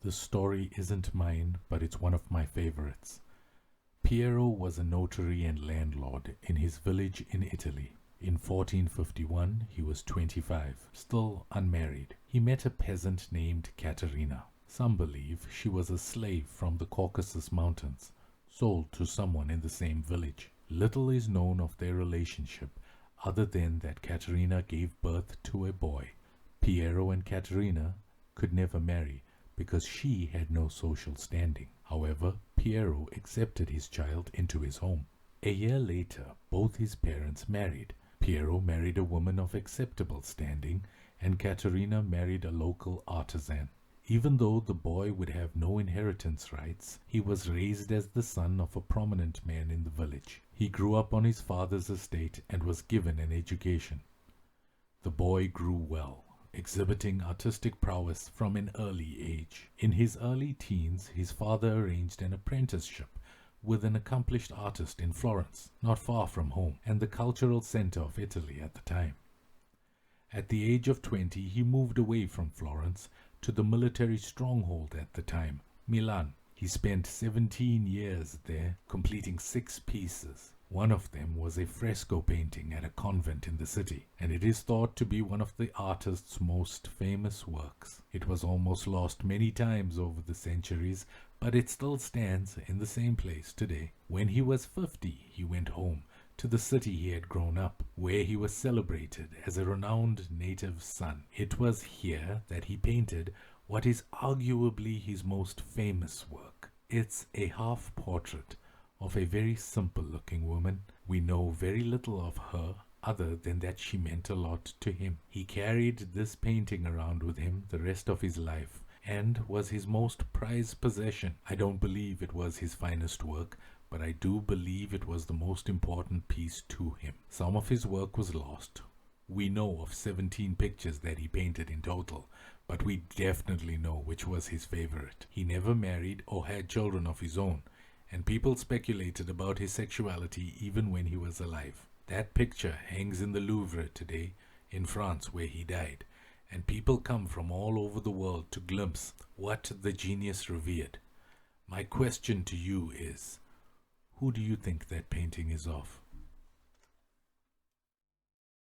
The story isn't mine, but it's one of my favorites. Piero was a notary and landlord in his village in Italy. In 1451, he was 25, still unmarried. He met a peasant named Caterina. Some believe she was a slave from the Caucasus Mountains, sold to someone in the same village. Little is known of their relationship, other than that Caterina gave birth to a boy. Piero and Caterina could never marry because she had no social standing. However, Piero accepted his child into his home. A year later, both his parents married. Piero married a woman of acceptable standing, and Caterina married a local artisan. Even though the boy would have no inheritance rights, he was raised as the son of a prominent man in the village. He grew up on his father's estate and was given an education. The boy grew well, exhibiting artistic prowess from an early age. In his early teens, his father arranged an apprenticeship with an accomplished artist in Florence, not far from home, and the cultural center of Italy at the time. At the age of 20, he moved away from Florence to the military stronghold at the time, Milan. He spent 17 years there, completing 6 pieces. One of them was a fresco painting at a convent in the city, and it is thought to be one of the artist's most famous works. It was almost lost many times over the centuries, but it still stands in the same place today. When he was 50, he went home to the city he had grown up, where he was celebrated as a renowned native son. It was here that he painted what is arguably his most famous work. It's a half portrait of a very simple-looking woman. We know very little of her other than that she meant a lot to him. He carried this painting around with him the rest of his life and was his most prized possession. I don't believe it was his finest work, but I do believe it was the most important piece to him. Some of his work was lost. We know of 17 pictures that he painted in total, but we definitely know which was his favorite. He never married or had children of his own, and people speculated about his sexuality even when he was alive. That picture hangs in the Louvre today in France, where he died, and people come from all over the world to glimpse what the genius revered. My question to you is, who do you think that painting is of?